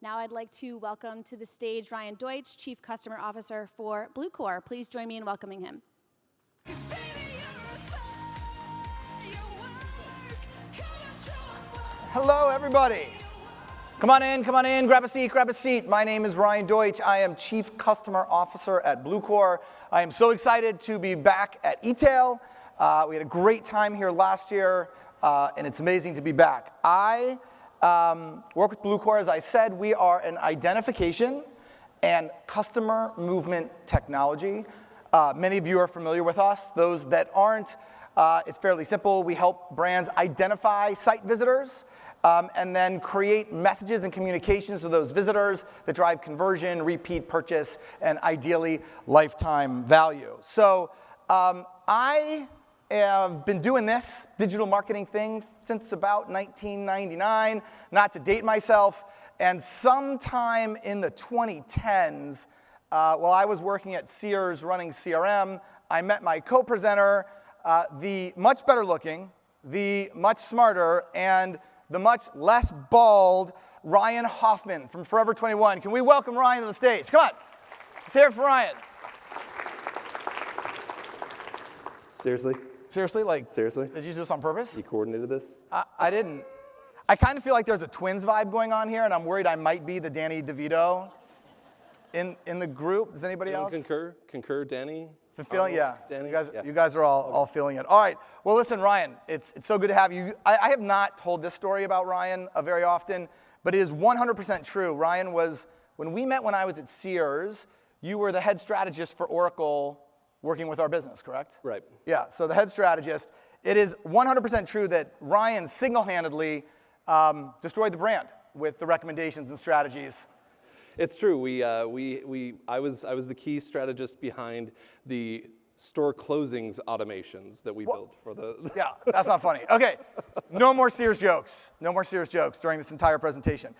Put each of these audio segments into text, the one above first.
Now I'd like to welcome to the stage Ryan Deutsch, Chief Customer Officer for Bluecore. Please join me in welcoming him. Hello, everybody. Come on in, grab a seat. My name is Ryan Deutsch. I am Chief Customer Officer at Bluecore. I am so excited to be back at e-tail. We had a great time here last year, and it's amazing to be back. I work with Bluecore. As I said, we are an identification and customer movement technology. Many of you are familiar with us. Those that aren't, it's fairly simple. We help brands identify site visitors and then create messages and communications to those visitors that drive conversion, repeat purchase, and ideally lifetime value. So I have been doing this digital marketing thing since about 1999, not to date myself, and sometime in the 2010s, while I was working at Sears running CRM, I met my co-presenter, the much better looking, the much smarter, and the much less bald Ryan Hoffman from Forever 21. Can we welcome Ryan to the stage? Come on. Let's hear it for Ryan. Seriously? Seriously? Seriously? Did you do this on purpose? You coordinated this? I didn't. I kind of feel like there's a twins vibe going on here, and I'm worried I might be the Danny DeVito in the group. Does anybody else? Concur, Danny? Feeling, yeah. Danny? You guys are all feeling it. All right. Well, listen, Ryan, it's so good to have you. I have not told this story about Ryan very often, but it is 100% true. Ryan was, when we met when I was at Sears, you were the head strategist for Oracle working with our business, correct? Right. Yeah, so the head strategist. It is 100% true that Ryan single-handedly destroyed the brand with the recommendations and strategies. It's true. I was the key strategist behind the store closings automations that we built for the. Yeah, that's not funny. Okay, no more Sears jokes. No more Sears jokes during this entire presentation.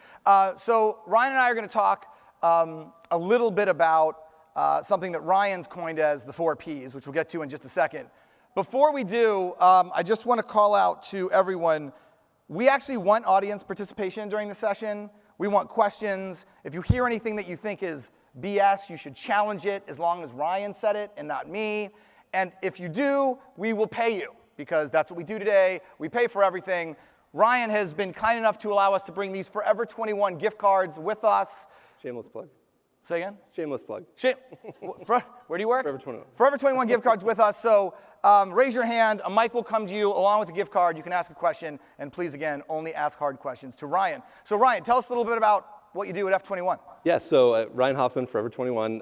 So Ryan and I are going to talk a little bit about something that Ryan's coined as the 4 Ps, which we'll get to in just a second. Before we do, I just want to call out to everyone, we actually want audience participation during the session. We want questions. If you hear anything that you think is BS, you should challenge it as long as Ryan said it and not me. And if you do, we will pay you because that's what we do today. We pay for everything. Ryan has been kind enough to allow us to bring these Forever 21 gift cards with us. Shameless plug. Say again? Shameless plug. Where do you work? Forever 21. Forever 21 gift cards with us. So raise your hand. A mic will come to you along with the gift card. You can ask a question. And please, again, only ask hard questions to Ryan. So Ryan, tell us a little bit about what you do at F21. Yeah, so Ryan Hoffman, Forever 21.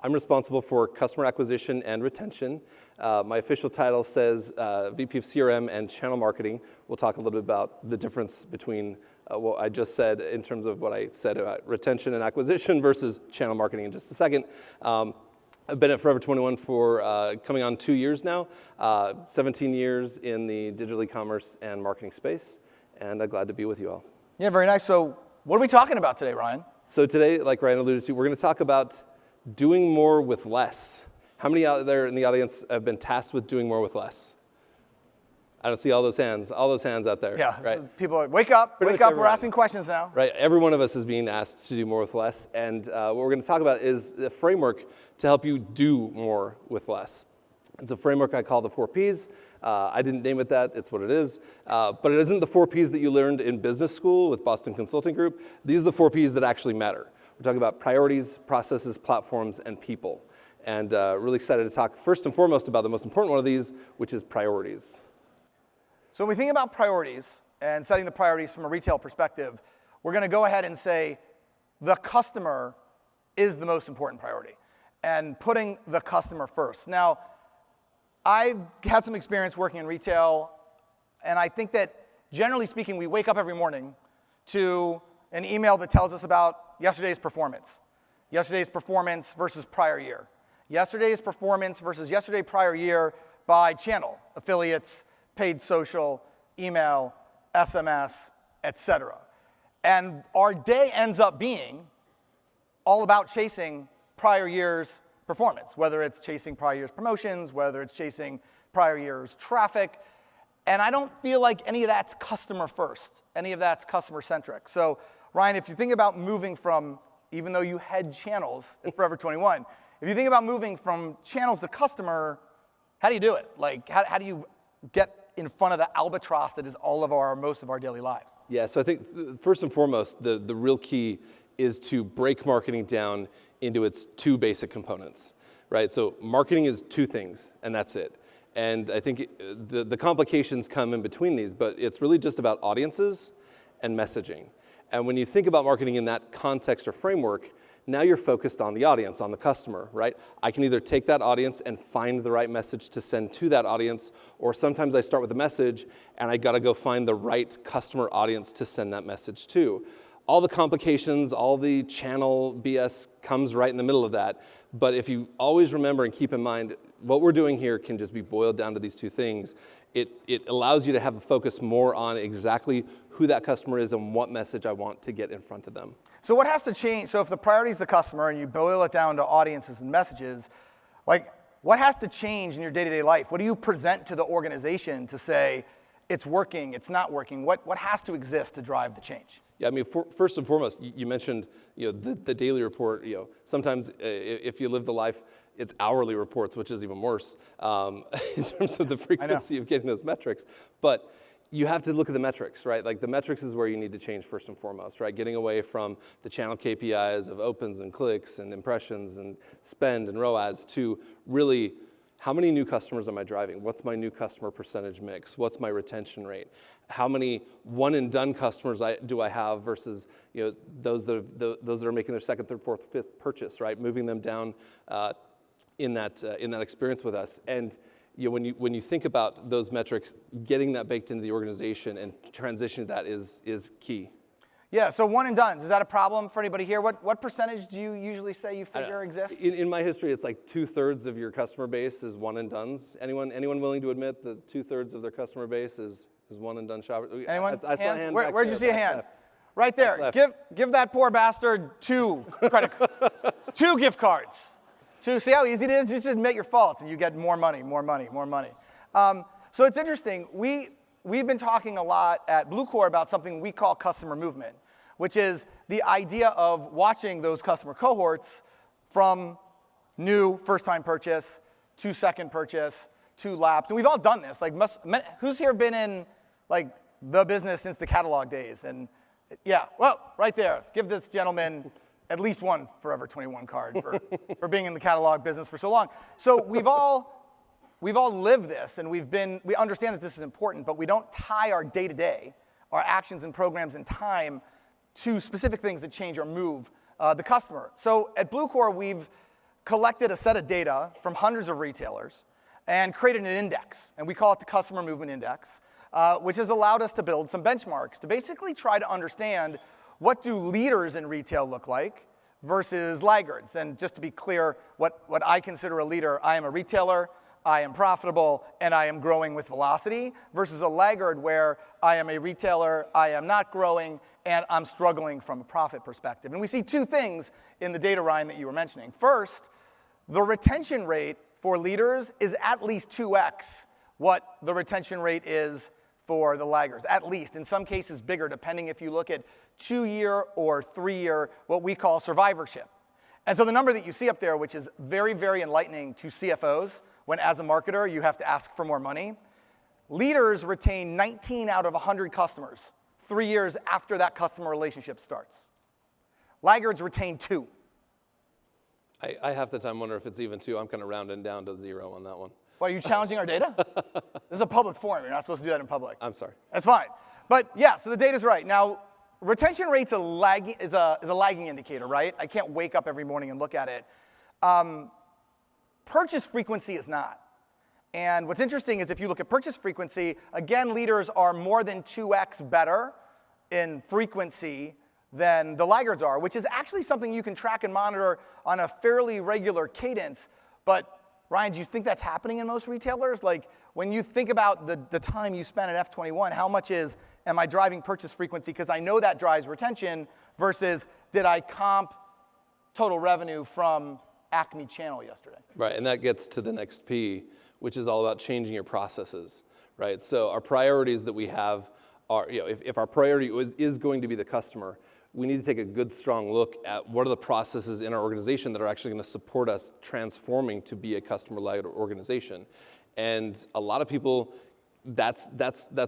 I'm responsible for customer acquisition and retention. My official title says VP of CRM and Channel Marketing. We'll talk a little bit about the difference between what I just said in terms of what I said about retention and acquisition versus channel marketing in just a second. I've been at Forever 21 for coming on 2 years now, 17 years in the digital e-commerce and marketing space, and I'm glad to be with you all. Yeah, very nice. So what are we talking about today, Ryan? So today, like Ryan alluded to, we're going to talk about doing more with less. How many out there in the audience have been tasked with doing more with less? I don't see all those hands out there. Yeah, right? People are, wake up, we're asking questions now. Right, every one of us is being asked to do more with less, and what we're going to talk about is the framework to help you do more with less. It's a framework I call the 4 Ps. I didn't name it that, it's what it is. But it isn't the 4 Ps that you learned in business school with Boston Consulting Group. These are the 4 Ps that actually matter. We're talking about priorities, processes, platforms, and people. And really excited to talk first and foremost about the most important one of these, which is priorities. So when we think about priorities and setting the priorities from a retail perspective, we're going to go ahead and say the customer is the most important priority and putting the customer first. Now, I've had some experience working in retail, and I think that generally speaking, we wake up every morning to an email that tells us about yesterday's performance versus prior year, yesterday's performance versus yesterday prior year by channel, affiliates, paid social, email, SMS, etc. And our day ends up being all about chasing prior year's performance, whether it's chasing prior year's promotions, whether it's chasing prior year's traffic. And I don't feel like any of that's customer first, any of that's customer centric. So Ryan, if you think about moving from, even though you had channels at Forever 21, if you think about moving from channels to customer, how do you do it? Like, how do you get in front of the albatross that is most of our daily lives? Yeah, so I think first and foremost, the real key is to break marketing down into its two basic components, right? So marketing is two things, and that's it. And I think the complications come in between these, but it's really just about audiences and messaging. And when you think about marketing in that context or framework, now you're focused on the audience, on the customer, right? I can either take that audience and find the right message to send to that audience, or sometimes I start with a message and I gotta go find the right customer audience to send that message to. All the complications, all the channel BS comes right in the middle of that. But if you always remember and keep in mind, what we're doing here can just be boiled down to these two things. It allows you to have a focus more on exactly who that customer is and what message I want to get in front of them. So what has to change? So if the priority is the customer and you boil it down to audiences and messages, like what has to change in your day-to-day life? What do you present to the organization to say it's working, it's not working? What has to exist to drive the change? Yeah, I mean, first and foremost, you mentioned the daily report. Sometimes if you live the life, it's hourly reports, which is even worse in terms of the frequency of getting those metrics. But you have to look at the metrics, right? Like the metrics is where you need to change first and foremost, right? Getting away from the channel KPIs of opens and clicks and impressions and spend and ROAS to really how many new customers am I driving? What's my new customer percentage mix? What's my retention rate? How many one and done customers do I have versus those that are making their second, third, fourth, fifth purchase, right? Moving them down in that experience with us. And when you think about those metrics, getting that baked into the organization and transitioning to that is key. Yeah, so one and done, is that a problem for anybody here? What percentage do you usually say you figure exists? In my history, it's like 2/3 of your customer base is one and dones. Anyone willing to admit that 2/3 of their customer base is one and done shoppers? Anyone? I saw a hand back Where'd you there, see a back hand? left. Right there. Give that poor bastard two gift cards. See how easy it is? Just admit your faults and you get more money. So it's interesting. We've been talking a lot at Bluecore about something we call customer movement, which is the idea of watching those customer cohorts from new first-time purchase to second purchase to lapse. And we've all done this. Like, who's here been in like the business since the catalog days? And yeah, well, right there. Give this gentleman at least one Forever 21 card for being in the catalog business for so long. So we've all lived this, and we understand that this is important, but we don't tie our day-to-day, our actions and programs and time to specific things that change or move the customer. So at Bluecore, we've collected a set of data from hundreds of retailers and created an index, and we call it the Customer Movement Index, which has allowed us to build some benchmarks to basically try to understand what do leaders in retail look like versus laggards. And just to be clear, what I consider a leader, I am a retailer, I am profitable, and I am growing with velocity, versus a laggard where I am a retailer, I am not growing, and I'm struggling from a profit perspective. And we see two things in the data, Ryan, that you were mentioning. First, the retention rate for leaders is at least 2x what the retention rate is for the laggards, at least. In some cases, bigger, depending if you look at 2-year or 3-year, what we call survivorship. And so the number that you see up there, which is very, very enlightening to CFOs, when as a marketer you have to ask for more money, leaders retain 19 out of 100 customers 3 years after that customer relationship starts. Laggards retain 2. I half the time wonder if it's even 2. I'm kind of rounding down to 0 on that one. What, are you challenging our data? This is a public forum. You're not supposed to do that in public. I'm sorry. That's fine. But yeah, so the data's right. Now, retention rate's is a lagging indicator, right? I can't wake up every morning and look at it. Purchase frequency is not. And what's interesting is if you look at purchase frequency, again, leaders are more than 2x better in frequency than the laggards are, which is actually something you can track and monitor on a fairly regular cadence. But Ryan, do you think that's happening in most retailers? Like, when you think about the time you spend at F21, how much am I driving purchase frequency because I know that drives retention versus did I comp total revenue from Acme channel yesterday? Right, and that gets to the next P, which is all about changing your processes, right? So our priorities that we have are, if our priority is going to be the customer, we need to take a good, strong look at what are the processes in our organization that are actually going to support us transforming to be a customer-led organization. And a lot of people, that's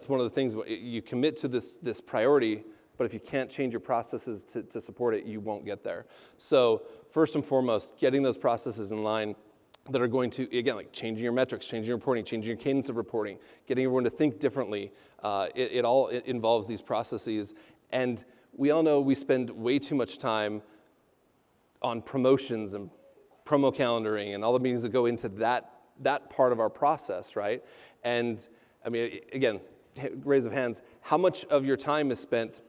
one of the things, you commit to this priority, but if you can't change your processes to support it, you won't get there. So first and foremost, getting those processes in line that are going to, again, like changing your metrics, changing your reporting, changing your cadence of reporting, getting everyone to think differently. It all involves these processes. And we all know we spend way too much time on promotions and promo calendaring and all the meetings that go into that part of our process, right? And I mean, again, raise of hands, how much of your time is spent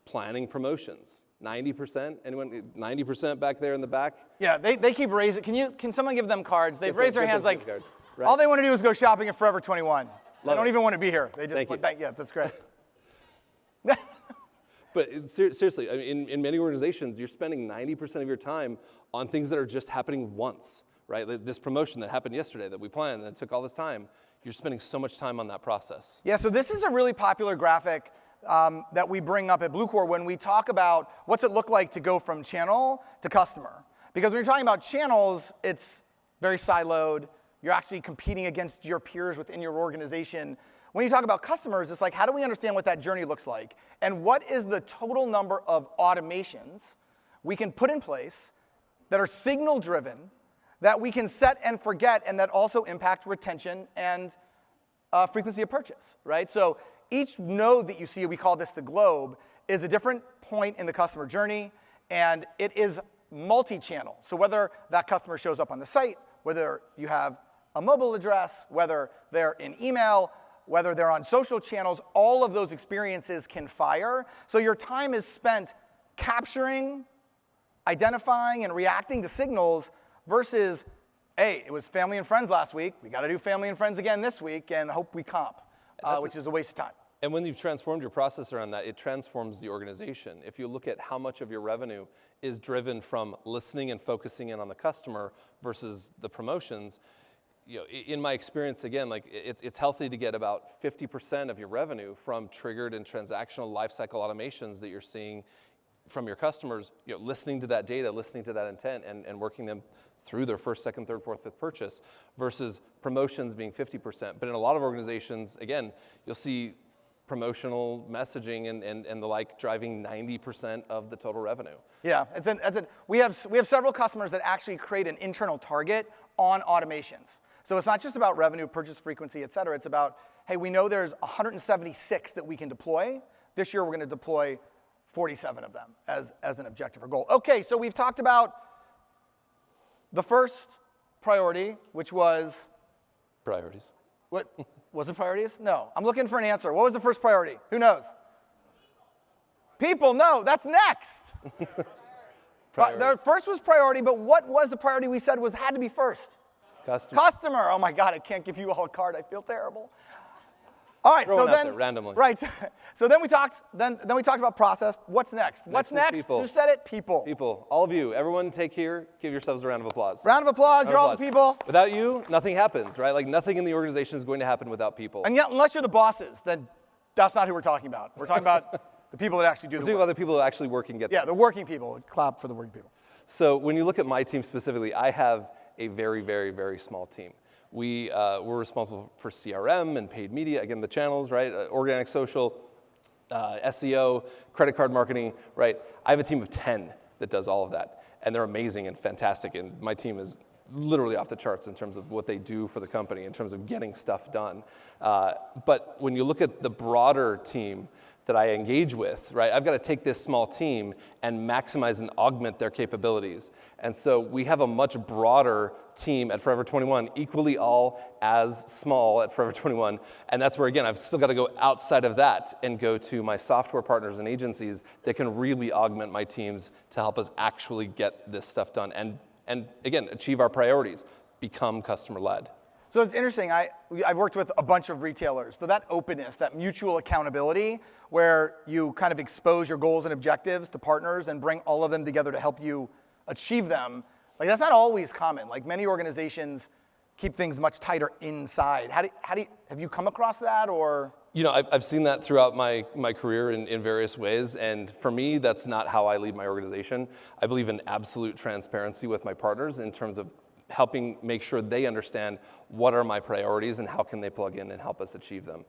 planning promotions? 90%? Anyone? 90% back there in the back? Yeah, they keep raising. Can someone give them cards? They've raised their hands like, cards. Right. all they want to do is go shopping at Forever 21. They don't it. even want to be here. They just Thank you. Yeah, that's great. But seriously, I mean, in many organizations, you're spending 90% of your time on things that are just happening once, right? This promotion that happened yesterday that we planned and it took all this time, you're spending so much time on that process. Yeah, so this is a really popular graphic that we bring up at Bluecore when we talk about what's it look like to go from channel to customer. Because when you're talking about channels, it's very siloed. You're actually competing against your peers within your organization. When you talk about customers, it's like, how do we understand what that journey looks like? And what is the total number of automations we can put in place that are signal-driven, that we can set and forget, and that also impact retention and frequency of purchase, right? So each node that you see, we call this the globe, is a different point in the customer journey, and it is multi-channel. So whether that customer shows up on the site, whether you have a mobile address, whether they're in email, whether they're on social channels, all of those experiences can fire. So your time is spent capturing, identifying, and reacting to signals versus, hey, it was family and friends last week. We got to do family and friends again this week and hope we comp, which is a waste of time. And when you've transformed your process around that, it transforms the organization. If you look at how much of your revenue is driven from listening and focusing in on the customer versus the promotions, you know, in my experience, again, like it's healthy to get about 50% of your revenue from triggered and transactional lifecycle automations that you're seeing from your customers, you know, listening to that data, listening to that intent, and working them through their first, second, third, fourth, fifth purchase versus promotions being 50%. But in a lot of organizations, again, you'll see promotional messaging and the like driving 90% of the total revenue. Yeah, we have several customers that actually create an internal target on automations. So it's not just about revenue, purchase frequency, et cetera. It's about, hey, we know there's 176 that we can deploy. This year we're going to deploy 47 of them as an objective or goal. Okay, so we've talked about the first priority, which was? Priorities. What? Was it priorities? No. I'm looking for an answer. What was the first priority? Who knows? People, no, that's next. The first was priority, but what was the priority we said had to be first? Customer. Oh my God, I can't give you all a card. I feel terrible. All right, so then randomly. Right. So then we talked about process. What's next? What's next? People. Who said it? People. People. All of you. Everyone take here. Give yourselves a round of applause. Round of applause. You're all the people. Without you, nothing happens, right? Like nothing in the organization is going to happen without people. And yet, unless you're the bosses, then that's not who we're talking about. We're talking about the people that actually do the work. We're talking about the people that actually work and get there. Yeah, the working people. Clap for the working people. So when you look at my team specifically, I have a very, very, very small team. We're responsible for CRM and paid media, again, the channels, right? Organic social, SEO, credit card marketing, right? I have a team of 10 that does all of that. And they're amazing and fantastic. And my team is literally off the charts in terms of what they do for the company, in terms of getting stuff done. But when you look at the broader team that I engage with, right, I've got to take this small team and maximize and augment their capabilities. And so we have a much broader team at Forever 21, equally all as small at Forever 21. And that's where, again, I've still got to go outside of that and go to my software partners and agencies that can really augment my teams to help us actually get this stuff done and again, achieve our priorities, become customer-led. So it's interesting. I've worked with a bunch of retailers. So that openness, that mutual accountability, where you kind of expose your goals and objectives to partners and bring all of them together to help you achieve them, like that's not always common. Like many organizations keep things much tighter inside. Have you come across that, or? You know, I've seen that throughout my career in various ways, and for me, that's not how I lead my organization. I believe in absolute transparency with my partners in terms of helping make sure they understand what are my priorities and how can they plug in and help us achieve them.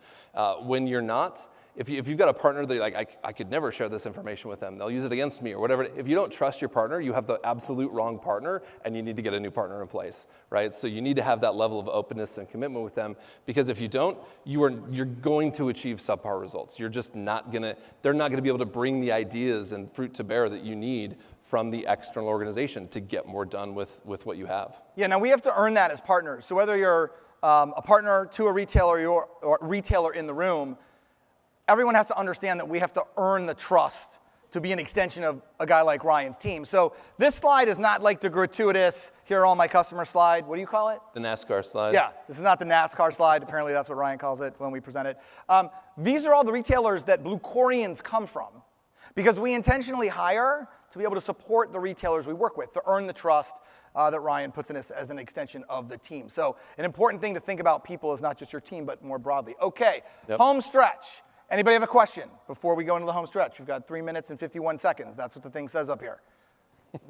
When you're not, if you've got a partner that you're like, I could never share this information with them, they'll use it against me or whatever. If you don't trust your partner, you have the absolute wrong partner, and you need to get a new partner in place, right? So you need to have that level of openness and commitment with them, because if you don't, you're going to achieve subpar results. You're just not they're not gonna be able to bring the ideas and fruit to bear that you need from the external organization to get more done with what you have. Yeah, now we have to earn that as partners. So whether you're a partner to a retailer or a retailer in the room, everyone has to understand that we have to earn the trust to be an extension of a guy like Ryan's team. So this slide is not like the gratuitous, here are all my customers slide. What do you call it? The NASCAR slide. Yeah, this is not the NASCAR slide. Apparently that's what Ryan calls it when we present it. These are all the retailers that Bluecorians come from, because we intentionally hire to be able to support the retailers we work with, to earn the trust that Ryan puts in us as an extension of the team. So an important thing to think about people is not just your team, but more broadly. Okay, Yep. Home stretch. Anybody have a question before we go into the home stretch? We've got 3 minutes and 51 seconds. That's what the thing says up here.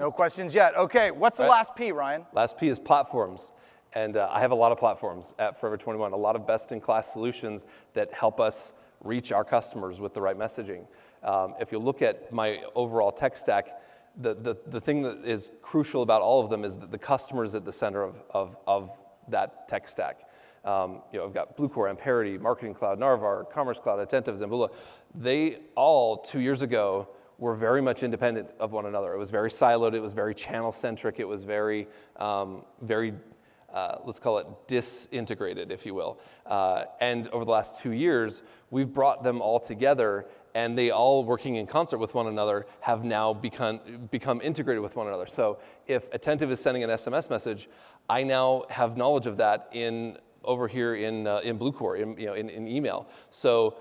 No questions yet. Okay, what's the last P, Ryan? Last P is platforms. And I have a lot of platforms at Forever 21, a lot of best-in-class solutions that help us reach our customers with the right messaging. If you look at my overall tech stack, the thing that is crucial about all of them is that the customer is at the center of that tech stack. I've got Bluecore, Amperity, Marketing Cloud, Narvar, Commerce Cloud, Attentive, Zambula. They all, 2 years ago, were very much independent of one another. It was very siloed. It was very channel-centric. It was very, let's call it disintegrated, if you will. And over the last 2 years, we've brought them all together, and they all, working in concert with one another, have now become integrated with one another. So if Attentive is sending an SMS message, I now have knowledge of that over here in Bluecore, in email. So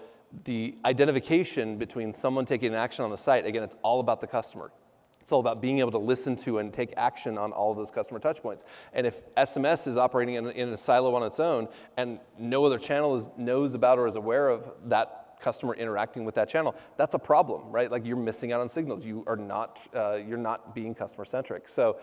the identification between someone taking an action on the site, again, it's all about the customer. It's all about being able to listen to and take action on all of those customer touch points. And if SMS is operating in a silo on its own, and no other channel knows about or is aware of that customer interacting with that channel, that's a problem, right? Like, you're missing out on signals. You are not, you're not being customer centric. So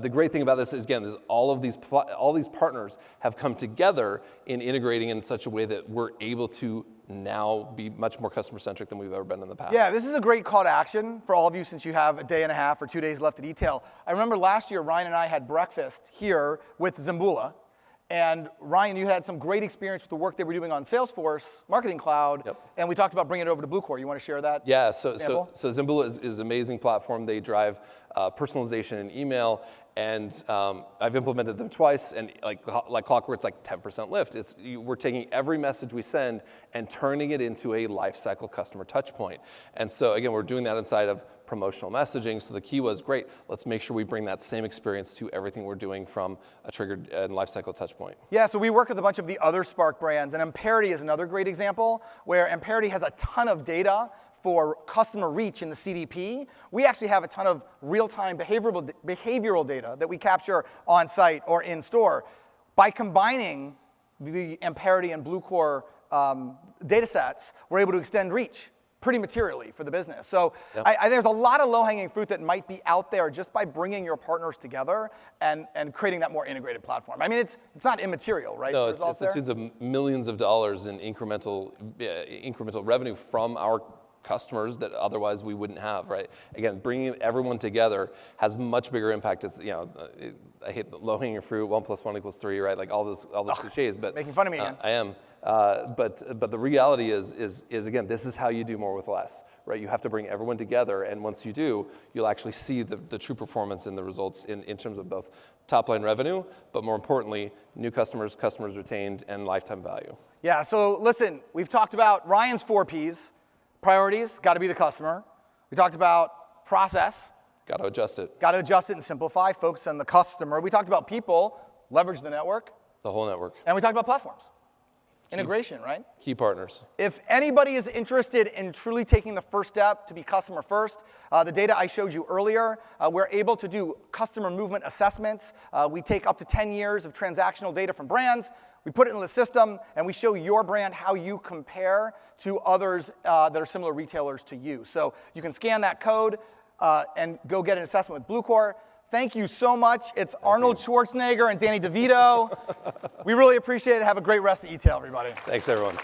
the great thing about this is, again, is all these partners have come together in integrating in such a way that we're able to now be much more customer centric than we've ever been in the past. Yeah, this is a great call to action for all of you, since you have a day and a half or 2 days left at e-tail. I remember last year, Ryan and I had breakfast here with Zambula. And Ryan, you had some great experience with the work they were doing on Salesforce, Marketing Cloud, Yep. And we talked about bringing it over to Bluecore. You want to share that? Yeah, so example? Zambula is an amazing platform. They drive personalization in email, and I've implemented them twice, and like clockwork, it's like 10% lift. We're taking every message we send and turning it into a lifecycle customer touch point. And so again, we're doing that inside of promotional messaging. So the key was, great, let's make sure we bring that same experience to everything we're doing from a triggered and lifecycle touch point. Yeah, so we work with a bunch of the other Spark brands, and Amperity is another great example, where Amperity has a ton of data for customer reach in the CDP. We actually have a ton of real-time behavioral data that we capture on site or in store. By combining the Amperity and Bluecore data sets, we're able to extend reach pretty materially for the business. So Yep. there's a lot of low-hanging fruit that might be out there just by bringing your partners together and creating that more integrated platform. I mean, it's not immaterial, right? No, the it's results the there? tens of millions of dollars in incremental revenue from our customers that otherwise we wouldn't have, right? Again, bringing everyone together has much bigger impact. It's, I hate the low-hanging fruit, 1 + 1 = 3, right? Like all those cliches, but making fun of me again. I am. But the reality is again, this is how you do more with less, right? You have to bring everyone together, and once you do, you'll actually see the true performance in the results in terms of both top-line revenue, but more importantly, new customers retained, and lifetime value. Yeah, so listen, we've talked about Ryan's 4 Ps. Priorities, got to be the customer. We talked about process. Got to adjust it. Got to adjust it and simplify, focus on the customer. We talked about people, leverage the network. The whole network. And we talked about platforms. Integration, right? Key partners. If anybody is interested in truly taking the first step to be customer first, the data I showed you earlier, we're able to do customer movement assessments. We take up to 10 years of transactional data from brands, we put it in the system, and we show your brand how you compare to others that are similar retailers to you. So you can scan that code and go get an assessment with Bluecore. Thank you so much. It's Arnold Schwarzenegger and Danny DeVito. We really appreciate it. Have a great rest of e-tail, everybody. Thanks, everyone.